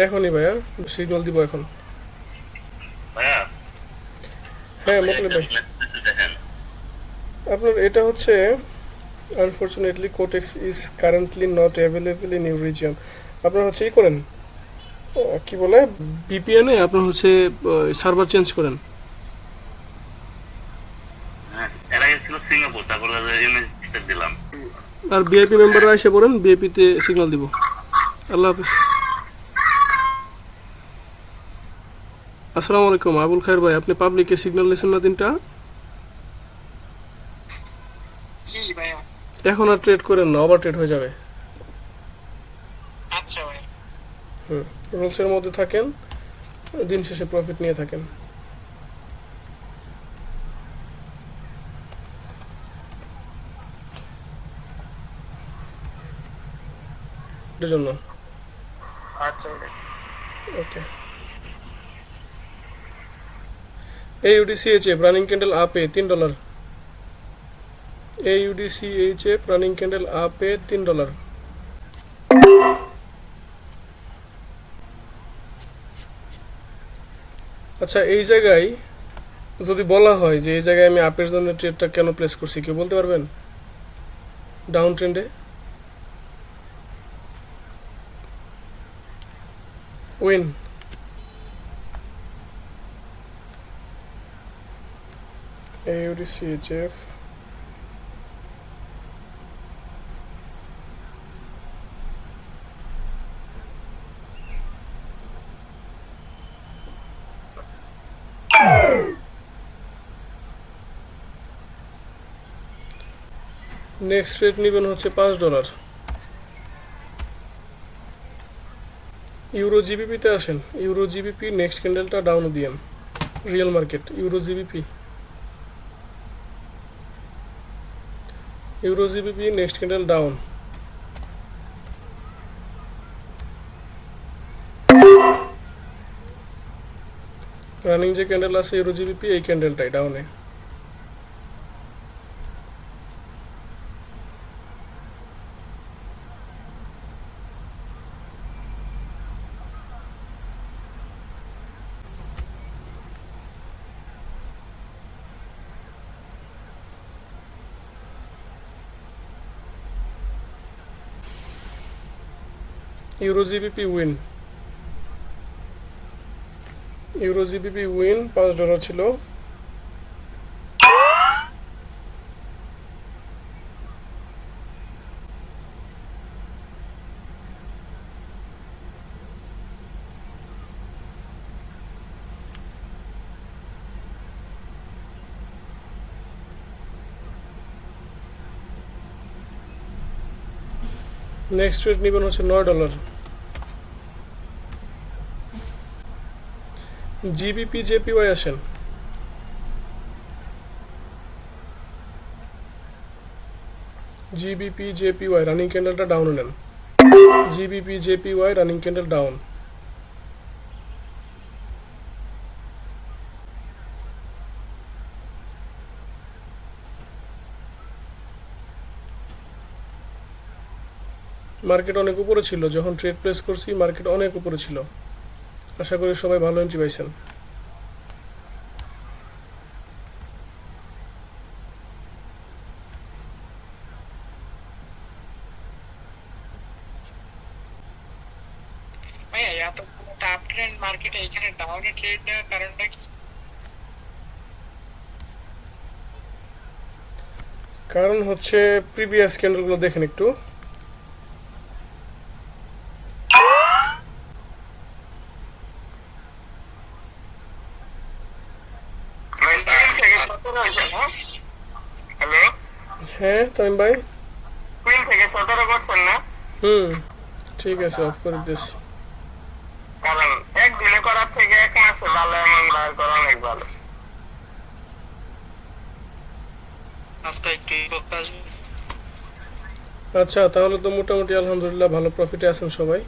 এখনই ভাইয়া, সিগন্যাল দিব এখন। ভাইয়া হ্যাঁ মোটামুটি ভাই, আপনার এটা হচ্ছে unfortunately Quotex is currently not available in your region. আপনার হচ্ছে ই করেন, কি বলে, বিপিএন এ আপনার হচ্ছে সার্ভার চেঞ্জ করেন। হ্যাঁ, এর আগে ছিল সিঙ্গাপুর, তারপরে ইউনাইটেড দিলাম। আর বিআইপি মেম্বাররা এসে পড়েন, বিআইপিতে সিগন্যাল দিব। আল্লাহ হাফিজ। আসসালামু আলাইকুম আবুল খায়ের ভাই, আপনি পাবলিকে সিগন্যাল দিয়েছেন না তিনটা? জি ভাইয়া। এখন আর ট্রেড করেন না, ওভার ট্রেড হয়ে যাবে। আচ্ছা ভাইয়া। রুলসের মধ্যে থাকেন, দিন শেষে প্রফিট নিয়ে থাকেন। এটার জন্য আচ্ছা ভাইয়া। ওকে। AUDCHF রানিং ক্যান্ডেল আপে $3। AUDCHF রানিং ক্যান্ডেল আপে $3। আচ্ছা, এই জায়গায় যদি বলা হয় যে এই জায়গায় আমি আপের জন্য ট্রেডটা কেন প্লেস করছি, কেউ বলতে পারবেন? ডাউন ট্রেন্ডে উইন, AUDCHF নেক্সট রেট নেবেন হচ্ছে $5। ইউরো জিবিপিতে আসেন, ইউরো জিবিপি নেক্সট ক্যান্ডেলটা ডাউন দিয়েন। Real market euro GBP, euro GBP next candle down. Running যে ক্যান্ডেল আছে ইউরো জিবিপি, এই ক্যান্ডেলটাই ডাউনে। Euro GBP win, euro GBP win $5 ছিল। নেক্সট রেট নেবেন হচ্ছে $9। জিবিপি জেপিওয়াই আসেন, জিবিপি জেপিওয়াই রানিং ক্যান্ডেলটা ডাউন নেন। GBP JPY running candle down. Market অনেক উপরে ছিল, যখন ট্রেড প্লেস করছি মার্কেট অনেক উপরে ছিল। আশা করি সবাই ভালো এন্ট্রি পাইছেন। ভাইয়া এত আপ ট্রেন্ড মার্কেটে এখানে ডাউনে ট্রেড নেওয়ার কারণটা কি? কারণ হচ্ছে প্রিভিয়াস ক্যান্ডেলগুলো দেখেন একটু। হ্যালো, হ্যাঁ তামিম ভাই। কুইন থেকে 17 করছেন না? ঠিক আছে, অফ করে দিয়েছি। কারণ একদিনে করার থেকে এক মাসে ভালো অ্যামাউন্ট বার করা অনেক ভালো। আচ্ছা, তাহলে তো মোটামুটি আলহামদুলিল্লাহ ভালো প্রফিটে আছেন সবাই।